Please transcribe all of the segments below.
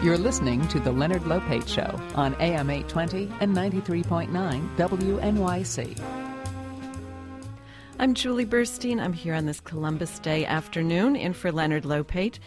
You're listening to The Leonard Lopate Show on AM 820 and 93.9 WNYC. I'm Julie Bernstein. I'm here on this Columbus Day afternoon in for Leonard Lopate.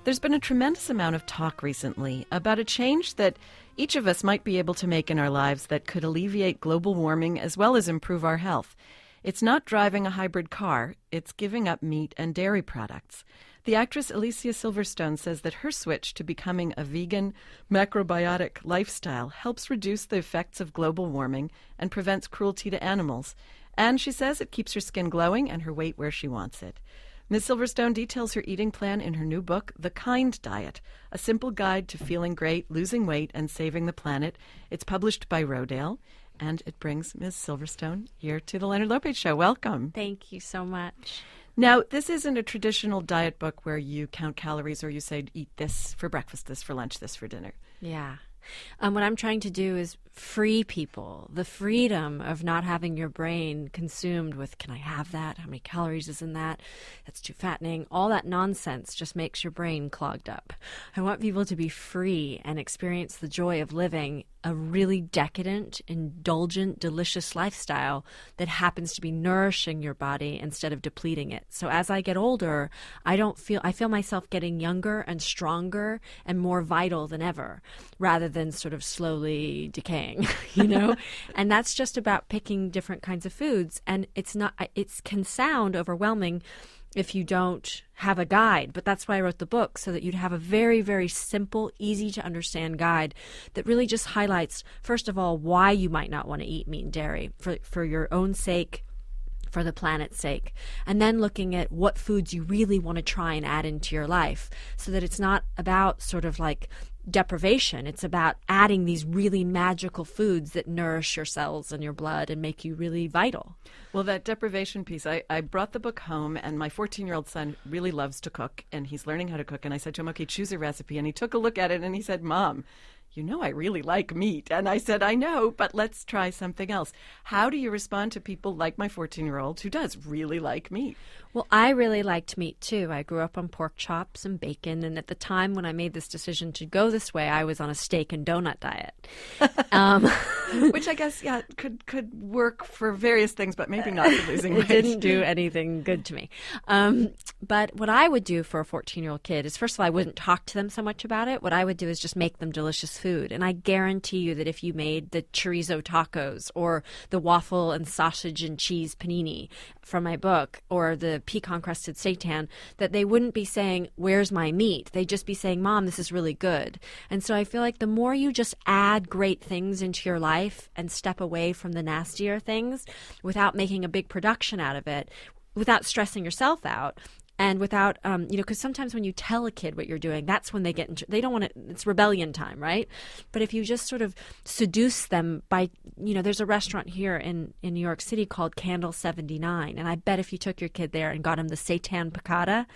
There's been a tremendous amount of talk recently about a change that each of us might be able to make in our lives that could alleviate global warming as well as improve our health. It's not driving a hybrid car, it's giving up meat and dairy products. The actress Alicia Silverstone says that her switch to becoming a vegan, macrobiotic lifestyle helps reduce the effects of global warming and prevents cruelty to animals. And she says it keeps her skin glowing and her weight where she wants it. Ms. Silverstone details her eating plan in her new book, The Kind Diet, a simple guide to feeling great, losing weight, and saving the planet. It's published by Rodale, and it brings Ms. Silverstone here to the Leonard Lopate Show. Welcome. Thank you so much. Now, this isn't a traditional diet book where you count calories or you say, eat this for breakfast, this for lunch, this for dinner. Yeah. What I'm trying to do is free people, the freedom of not having your brain consumed with, can I have that? How many calories is in that? That's too fattening. All that nonsense just makes your brain clogged up. I want people to be free and experience the joy of living a really decadent, indulgent, delicious lifestyle that happens to be nourishing your body instead of depleting it. So as I get older, I feel myself getting younger and stronger and more vital than ever, rather than sort of slowly decaying, you know? And that's just about picking different kinds of foods. And it can sound overwhelming if you don't have a guide, but that's why I wrote the book, so that you'd have a very, very simple, easy to understand guide that really just highlights, first of all, why you might not want to eat meat and dairy for your own sake, for the planet's sake, and then looking at what foods you really want to try and add into your life, so that it's not about sort of like deprivation. It's about adding these really magical foods that nourish your cells and your blood and make you really vital. Well, that deprivation piece, I brought the book home, and my 14-year-old son really loves to cook, and he's learning how to cook. And I said to him, okay, choose a recipe. And he took a look at it, and he said, Mom, you know I really like meat. And I said, I know, but let's try something else. How do you respond to people like my 14-year-old who does really like meat? Well, I really liked meat, too. I grew up on pork chops and bacon, and at the time when I made this decision to go this way, I was on a steak and donut diet. Which I guess, yeah, could work for various things, but maybe not for losing weight. It didn't do anything good to me. But what I would do for a 14-year-old kid is, first of all, I wouldn't talk to them so much about it. What I would do is just make them delicious food. And I guarantee you that if you made the chorizo tacos or the waffle and sausage and cheese panini from my book, or the pecan-crusted seitan, that they wouldn't be saying, where's my meat? They'd just be saying, Mom, this is really good. And so I feel like the more you just add great things into your life and step away from the nastier things without making a big production out of it, without stressing yourself out, and without, because sometimes when you tell a kid what you're doing, that's when they get into, they don't want to, it's rebellion time, right? But if you just sort of seduce them by, there's a restaurant here in New York City called Candle 79. And I bet if you took your kid there and got him the seitan piccata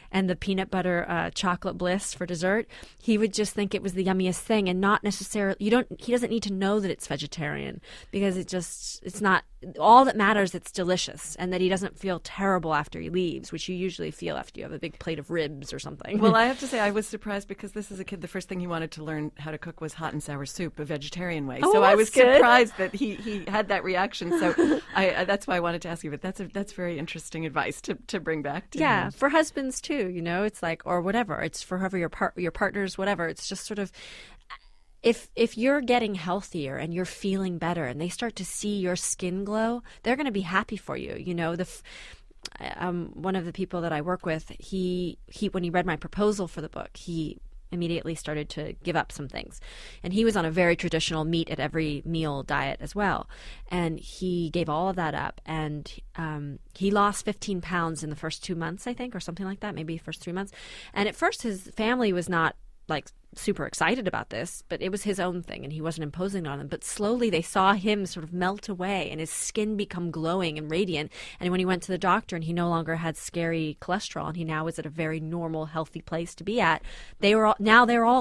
and the peanut butter chocolate bliss for dessert, he would just think it was the yummiest thing, and not necessarily, he doesn't need to know that it's vegetarian, because it's not, all that matters, it's delicious, and that he doesn't feel terrible after he leaves, which you usually feel after you have a big plate of ribs or something. Well, I have to say I was surprised, because this is a kid, the first thing he wanted to learn how to cook was hot and sour soup, a vegetarian way. So I was surprised that he had that reaction. So that's why I wanted to ask you, but that's very interesting advice to bring back to him. For husbands too, it's like, or whatever, it's for whoever your partners, whatever. It's just sort of, if you're getting healthier and you're feeling better and they start to see your skin glow, they're going to be happy for you. One of the people that I work with, he when he read my proposal for the book, he immediately started to give up some things. And he was on a very traditional meat at every meal diet as well. And he gave all of that up. And he lost 15 pounds in the first 2 months, I think, or something like that, maybe first 3 months. And at first his family was not like super excited about this, but it was his own thing and he wasn't imposing it on them. But slowly they saw him sort of melt away and his skin become glowing and radiant. And when he went to the doctor and he no longer had scary cholesterol and he now was at a very normal, healthy place to be at, they're all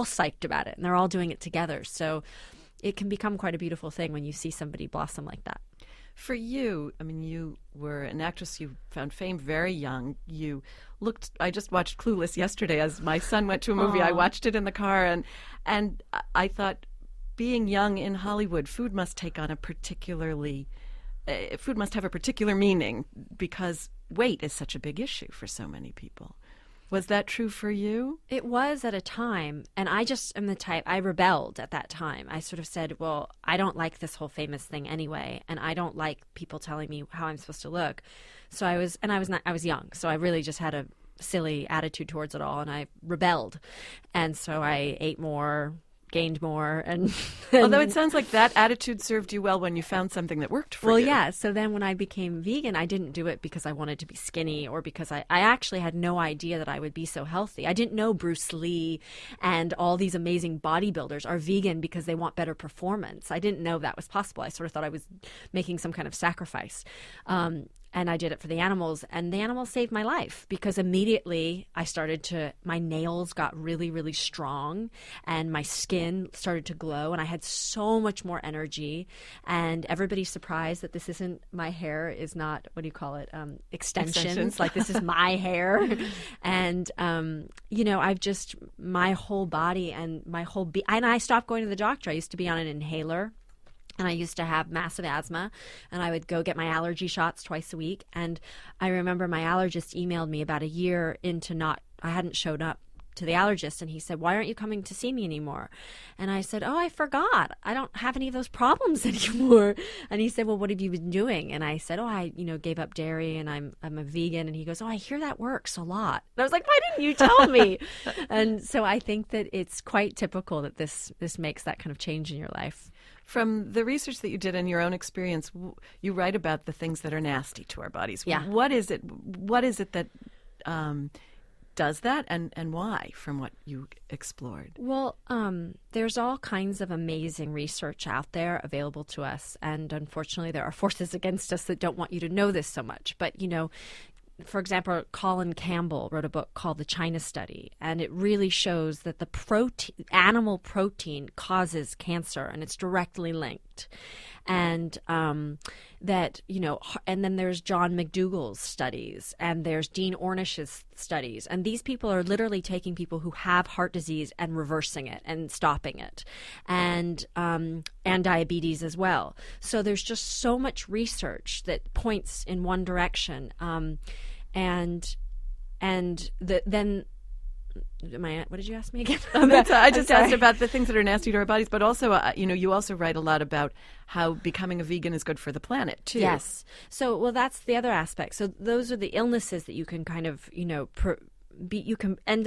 psyched about it and they're all doing it together. So it can become quite a beautiful thing when you see somebody blossom like that. For you, I mean, you were an actress. You found fame very young. I just watched Clueless yesterday as my son went to a movie. Aww. I watched it in the car, and I thought, being young in Hollywood, food must have a particular meaning because weight is such a big issue for so many people. Was that true for you? It was at a time, and I just am the type, I rebelled at that time. I sort of said, well, I don't like this whole famous thing anyway, and I don't like people telling me how I'm supposed to look. So I was young, so I really just had a silly attitude towards it all, and I rebelled. And so I ate more, gained more, and although it sounds like that attitude served you well when you found something that worked for you. Well, yeah. So then when I became vegan, I didn't do it because I wanted to be skinny or because I actually had no idea that I would be so healthy. I didn't know Bruce Lee and all these amazing bodybuilders are vegan because they want better performance. I didn't know that was possible. I sort of thought I was making some kind of sacrifice. And I did it for the animals, and the animals saved my life because immediately my nails got really, really strong and my skin started to glow and I had so much more energy, and everybody's surprised that this isn't, my hair is not, what do you call it? Extensions. Like this is my hair. And, I've just, my whole body and and I stopped going to the doctor. I used to be on an inhaler. And I used to have massive asthma, and I would go get my allergy shots twice a week. And I remember my allergist emailed me about a year into I hadn't showed up to the allergist, and he said, "Why aren't you coming to see me anymore?" And I said, "Oh, I forgot. I don't have any of those problems anymore." And he said, "Well, what have you been doing?" And I said, "Oh, I gave up dairy and I'm a vegan." And he goes, "Oh, I hear that works a lot." And I was like, "Why didn't you tell me?" And so I think that it's quite typical that this makes that kind of change in your life. From the research that you did in your own experience, you write about the things that are nasty to our bodies. Yeah. What is it that does that, and why, from what you explored? Well, there's all kinds of amazing research out there available to us, and unfortunately there are forces against us that don't want you to know this so much. But, for example, Colin Campbell wrote a book called The China Study, and it really shows that animal protein causes cancer, and it's directly linked. And and then there's John McDougall's studies, and there's Dean Ornish's studies, and these people are literally taking people who have heart disease and reversing it and stopping it, and diabetes as well. So there's just so much research that points in one direction, what did you ask me again? I just asked about the things that are nasty to our bodies, but also, you also write a lot about how becoming a vegan is good for the planet, too. Yes. So, well, that's the other aspect. So those are the illnesses that you can kind of, and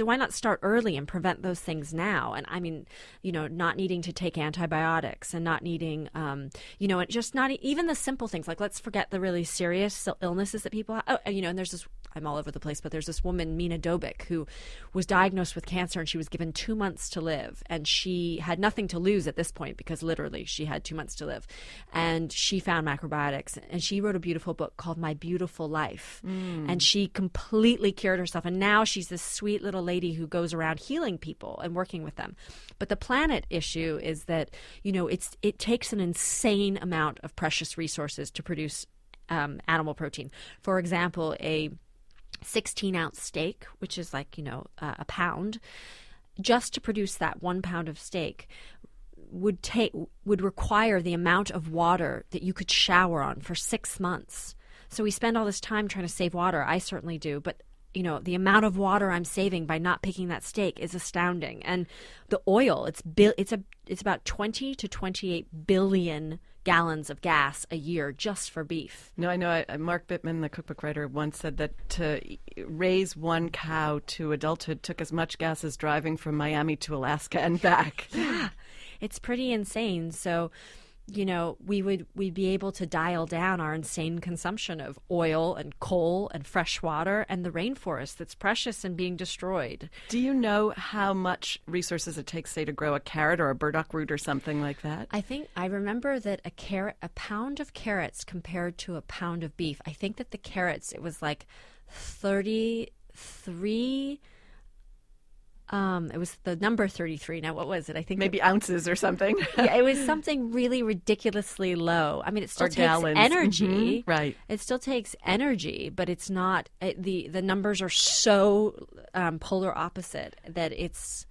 why not start early and prevent those things now? And I mean, not needing to take antibiotics and not needing, and just not even the simple things. Like, let's forget the really serious illnesses that people have. Oh, and there's this, I'm all over the place, but there's this woman, Mina Dobik, who was diagnosed with cancer, and she was given 2 months to live, and she had nothing to lose at this point because literally she had 2 months to live, and she found macrobiotics, and she wrote a beautiful book called My Beautiful Life, and she completely cured herself, and now she's this sweet little lady who goes around healing people and working with them. But the planet issue is that it takes an insane amount of precious resources to produce animal protein. For example, a 16-ounce steak, which is like, a pound, just to produce that 1 pound of steak would require the amount of water that you could shower on for 6 months. So we spend all this time trying to save water. I certainly do. But, the amount of water I'm saving by not picking that steak is astounding. And the oil, it's about 20 to 28 billion gallons of gas a year just for beef. No, I know. Mark Bittman, the cookbook writer, once said that to raise one cow to adulthood took as much gas as driving from Miami to Alaska and back. Yeah, it's pretty insane. So, we'd be able to dial down our insane consumption of oil and coal and fresh water and the rainforest that's precious and being destroyed. Do you know how much resources it takes, say, to grow a carrot or a burdock root or something like that? I remember that a pound of carrots compared to a pound of beef, I think that the carrots, it was like 33 It was the number 33. Now, what was it? I think maybe ounces or something. Yeah, it was something really ridiculously low. I mean, it still Or takes gallons. energy. Right. It still takes energy, but it's not, the numbers are so polar opposite that it's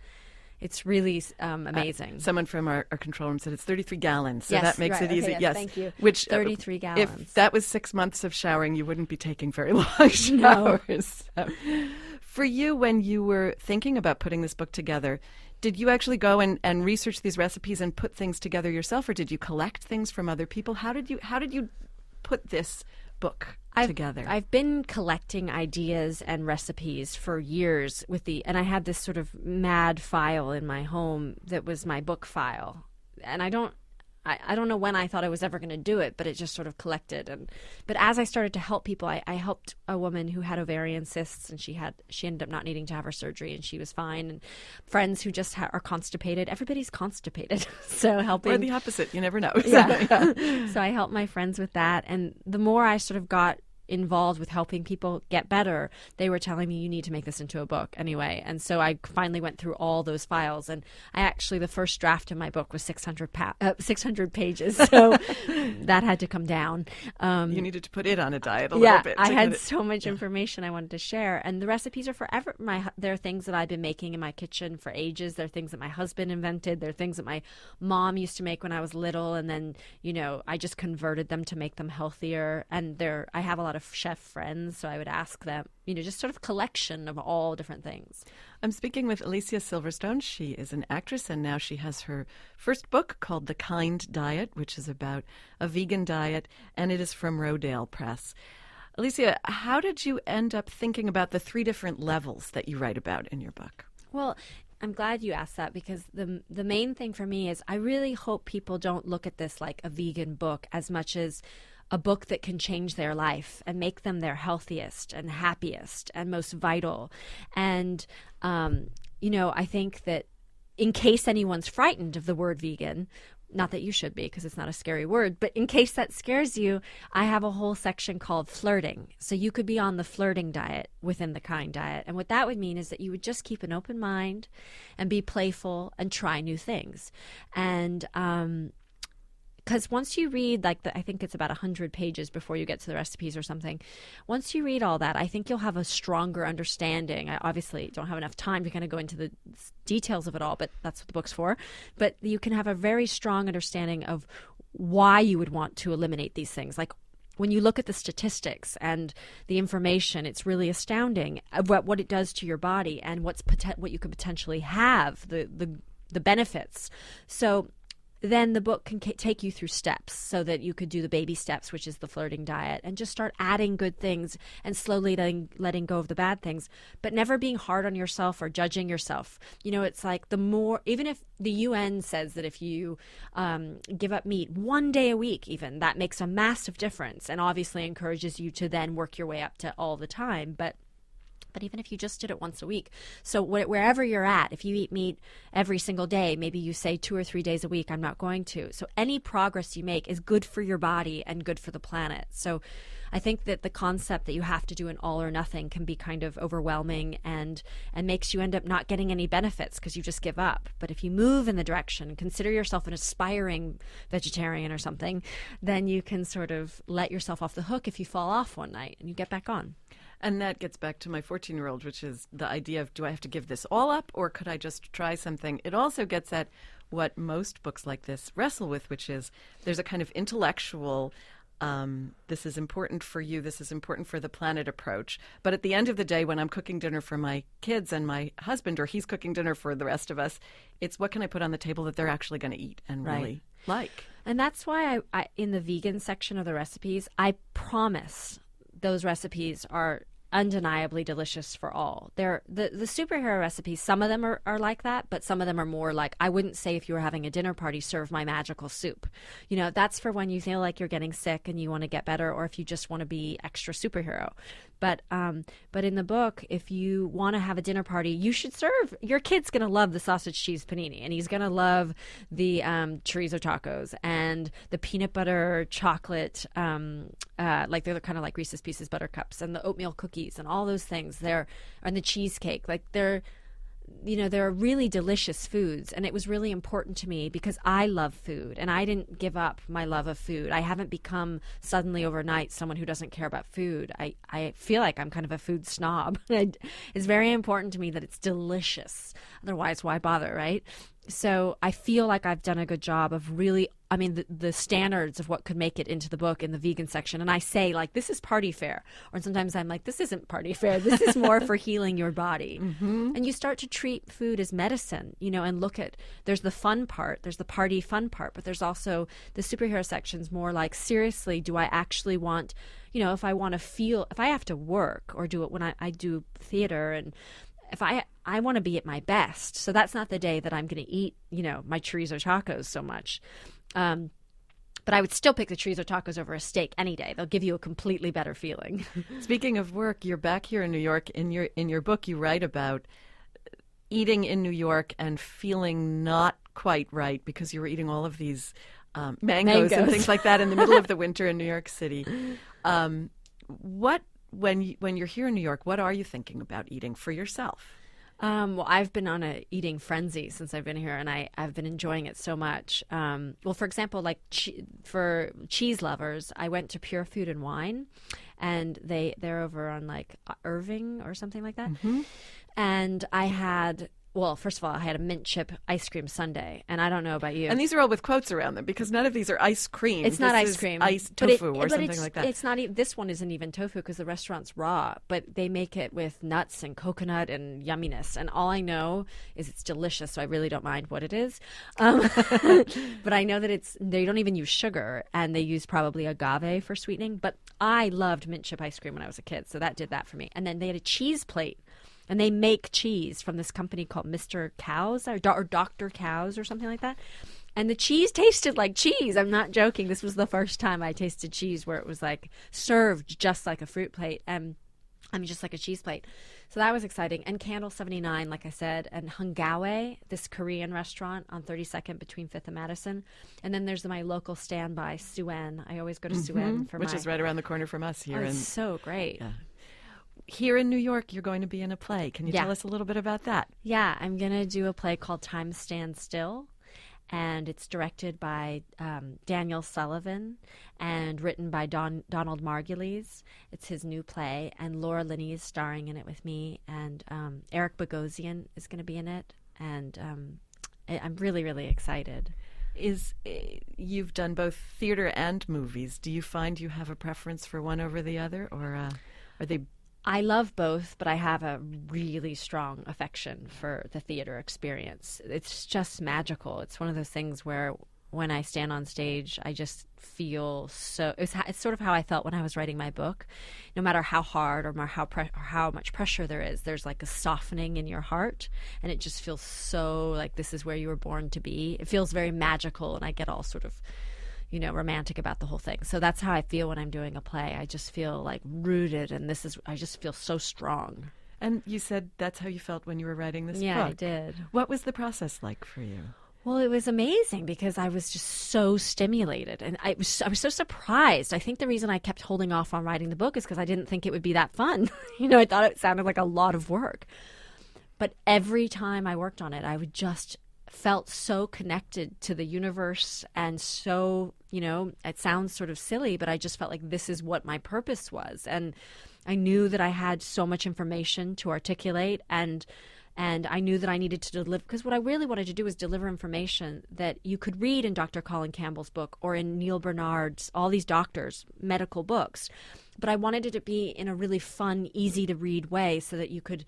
really amazing. Someone from our control room said it's 33 gallons, so Yes, that makes right, it easy. okay, Yes, thank you. Which 33 gallons. If that was 6 months of showering, you wouldn't be taking very long showers. So. For you, when you were thinking about putting this book together, did you actually go and research these recipes and put things together yourself, or did you collect things from other people? How did you put this book together? I've been collecting ideas and recipes for years and I had this sort of mad file in my home that was my book file. And I don't know when I thought I was ever going to do it, but it just sort of collected. But as I started to help people, I helped a woman who had ovarian cysts, and she ended up not needing to have her surgery, and she was fine. And friends who just are constipated. Everybody's constipated, so helping. Or the opposite, you never know. Yeah. So I helped my friends with that, and the more I sort of got involved with helping people get better, they were telling me, you need to make this into a book anyway. And so I finally went through all those files, and the first draft of my book was 600 pages, so that had to come down. You needed to put it on a diet a little bit. I had so much information I wanted to share, and the recipes are forever. They're things that I've been making in my kitchen for ages. They're things that my husband invented. They're things that my mom used to make when I was little, and then I just converted them to make them healthier. And I have a lot of chef friends, so I would ask them, just sort of collection of all different things. I'm speaking with Alicia Silverstone. She is an actress, and now she has her first book called The Kind Diet, which is about a vegan diet, and it is from Rodale Press. Alicia, how did you end up thinking about the 3 different levels that you write about in your book? Well, I'm glad you asked that, because the main thing for me is I really hope people don't look at this like a vegan book as much as a book that can change their life and make them their healthiest and happiest and most vital. And, I think that in case anyone's frightened of the word vegan, not that you should be, because it's not a scary word, but in case that scares you, I have a whole section called flirting. So you could be on the flirting diet within the Kind Diet. And what that would mean is that you would just keep an open mind and be playful and try new things. And, because once you read, I think it's about 100 pages before you get to the recipes or something. Once you read all that, I think you'll have a stronger understanding. I obviously don't have enough time to kind of go into the details of it all, but that's what the book's for. But you can have a very strong understanding of why you would want to eliminate these things. Like, when you look at the statistics and the information, it's really astounding about what it does to your body and what you could potentially have, the benefits. So then the book can take you through steps so that you could do the baby steps, which is the flirting diet, and just start adding good things and slowly letting go of the bad things, but never being hard on yourself or judging yourself. It's like even if the UN says that if you give up meat 1 day a week, even, that makes a massive difference, and obviously encourages you to then work your way up to all the time. But even if you just did it once a week, so wherever you're at, if you eat meat every single day, maybe you say 2 or 3 days a week, I'm not going to. So any progress you make is good for your body and good for the planet. So I think that the concept that you have to do an all or nothing can be kind of overwhelming and makes you end up not getting any benefits because you just give up. But if you move in the direction, consider yourself an aspiring vegetarian or something, then you can sort of let yourself off the hook if you fall off one night and you get back on. And that gets back to my 14-year-old, which is the idea of, do I have to give this all up, or could I just try something? It also gets at what most books like this wrestle with, which is there's a kind of intellectual, this is important for you, this is important for the planet approach. But at the end of the day, when I'm cooking dinner for my kids and my husband, or he's cooking dinner for the rest of us, it's what can I put on the table that they're actually going to eat and really like. And that's why I in the vegan section of the recipes, I promise those recipes are undeniably delicious for all. They're the superhero recipes, some of them are like that, but some of them are more like, I wouldn't say if you were having a dinner party, serve my magical soup. That's for when you feel like you're getting sick and you want to get better, or if you just want to be extra superhero. But in the book, if you want to have a dinner party, you should serve. Your kid's going to love the sausage cheese panini, and he's going to love the chorizo tacos and the peanut butter chocolate, like they're kind of like Reese's Pieces buttercups, and the oatmeal cookies and all those things. And the cheesecake, there are really delicious foods, and it was really important to me because I love food, and I didn't give up my love of food. I haven't become suddenly overnight someone who doesn't care about food. I feel like I'm kind of a food snob. It's very important to me that it's delicious. Otherwise, why bother, right? So I feel like I've done a good job of really, the standards of what could make it into the book in the vegan section. And I say, like, this is party fare. Or sometimes I'm like, this isn't party fare. This is more for healing your body. Mm-hmm. And you start to treat food as medicine, and look at, there's the fun part, there's the party fun part, but there's also the superhero sections more like, seriously, do I actually want, if I want to feel, if I have to work or do it when I do theater, and if I want to be at my best. So that's not the day that I'm going to eat, my chorizo tacos so much. But I would still pick the chorizo tacos over a steak any day. They'll give you a completely better feeling. Speaking of work, you're back here in New York. In your book, you write about eating in New York and feeling not quite right because you were eating all of these mangoes and things like that in the middle of the winter in New York City. When you're here in New York, what are you thinking about eating for yourself? Well, I've been on a eating frenzy since I've been here, and I've been enjoying it so much. Well, for example, like for cheese lovers, I went to Pure Food and Wine, and they're over on like Irving or something like that. Mm-hmm. And I had, well, first of all, I had a mint chip ice cream sundae, and I don't know about you. And these are all with quotes around them because none of these are ice cream. It's not ice cream. Ice tofu or something like that. It's not. This one isn't even tofu because the restaurant's raw, but they make it with nuts and coconut and yumminess. And all I know is it's delicious, so I really don't mind what it is. But I know that they don't even use sugar, and they use probably agave for sweetening. But I loved mint chip ice cream when I was a kid, so that did that for me. And then they had a cheese plate. And they make cheese from this company called Mr. Cows or Dr. Cows or something like that. And the cheese tasted like cheese. I'm not joking. This was the first time I tasted cheese where it was like served just like a fruit plate. Just like a cheese plate. So that was exciting. And Candle 79, like I said, and Hungawe, this Korean restaurant on 32nd between 5th and Madison. And then there's my local standby, Suen. I always go to Suen for which is right around the corner from us here. It's so great. Yeah. Here in New York, you're going to be in a play. Can you tell us a little bit about that? Yeah, I'm going to do a play called Time Stands Still, and it's directed by Daniel Sullivan and written by Donald Margulies. It's his new play, and Laura Linney is starring in it with me, and Eric Bogosian is going to be in it, and I'm really, really excited. You've done both theater and movies. Do you find you have a preference for one over the other, or are they... I love both, but I have a really strong affection for the theater experience. It's just magical. It's one of those things where when I stand on stage, I just feel so... It's sort of how I felt when I was writing my book. No matter how hard or how much pressure there is, there's like a softening in your heart, and it just feels so like this is where you were born to be. It feels very magical, and I get all sort of... romantic about the whole thing. So that's how I feel when I'm doing a play. I just feel like rooted, and I just feel so strong. And you said that's how you felt when you were writing this book. Yeah, I did. What was the process like for you? Well, it was amazing because I was just so stimulated, and I was so surprised. I think the reason I kept holding off on writing the book is because I didn't think it would be that fun. I thought it sounded like a lot of work. But every time I worked on it, I would just felt so connected to the universe, and so, it sounds sort of silly, but I just felt like this is what my purpose was. And I knew that I had so much information to articulate, and I knew that I needed to deliver, because what I really wanted to do was deliver information that you could read in Dr. Colin Campbell's book or in Neil Bernard's, all these doctors' medical books. But I wanted it to be in a really fun, easy to read way so that you could,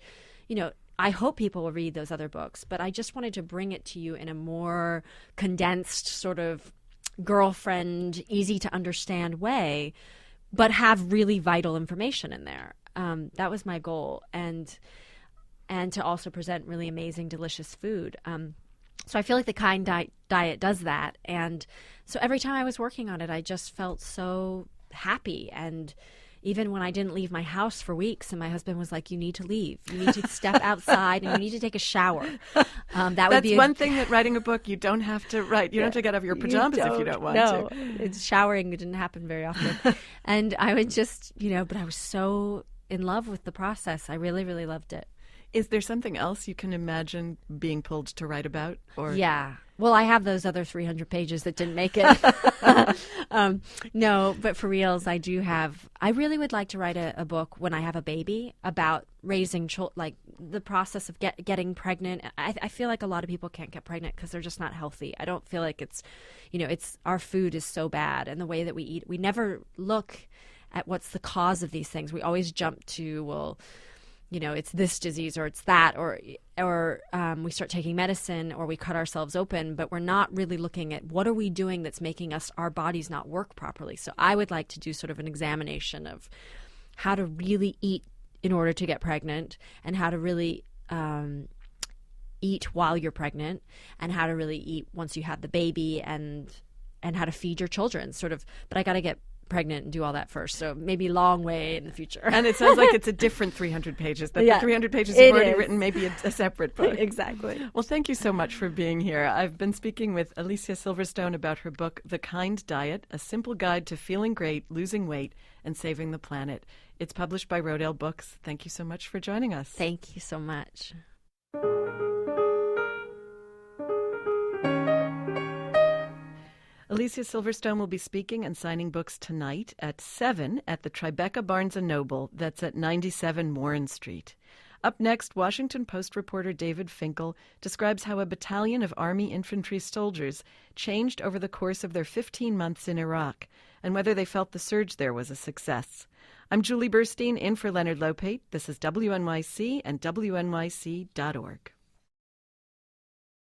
I hope people will read those other books, but I just wanted to bring it to you in a more condensed sort of girlfriend, easy to understand way, but have really vital information in there. That was my goal. And to also present really amazing, delicious food. So I feel like the Kind Diet does that. And so every time I was working on it, I just felt so happy. And even when I didn't leave my house for weeks, and my husband was like, you need to leave. You need to step outside, and you need to take a shower. That's one thing that writing a book, you don't have to write. You don't have to get out of your pajamas if you don't want to. No, showering didn't happen very often. And I would just, but I was so in love with the process. I really, really loved it. Is there something else you can imagine being pulled to write about? Or Yeah. Well, I have those other 300 pages that didn't make it. No, but for reals, I really would like to write a book when I have a baby about raising children, like the process of getting pregnant. I feel like a lot of people can't get pregnant because they're just not healthy. I don't feel like it's our food is so bad, and the way that we eat, we never look at what's the cause of these things. We always jump to, well, it's this disease or it's that, or we start taking medicine or we cut ourselves open, but we're not really looking at what are we doing that's making our bodies not work properly. So I would like to do sort of an examination of how to really eat in order to get pregnant, and how to really eat while you're pregnant, and how to really eat once you have the baby, and how to feed your children, sort of. But I got to get pregnant and do all that first, so maybe long way in the future. And it sounds like it's a different 300 pages. The 300 pages you've already written, maybe a separate book. Exactly. Well, thank you so much for being here. I've been speaking with Alicia Silverstone about her book, The Kind Diet, A Simple Guide to Feeling Great, Losing Weight, and Saving the Planet. It's published by Rodale Books. Thank you so much for joining us. Thank you so much. Alicia Silverstone will be speaking and signing books tonight at 7 at the Tribeca Barnes & Noble. That's at 97 Warren Street. Up next, Washington Post reporter David Finkel describes how a battalion of Army infantry soldiers changed over the course of their 15 months in Iraq, and whether they felt the surge there was a success. I'm Julie Bernstein, in for Leonard Lopate. This is WNYC and WNYC.org.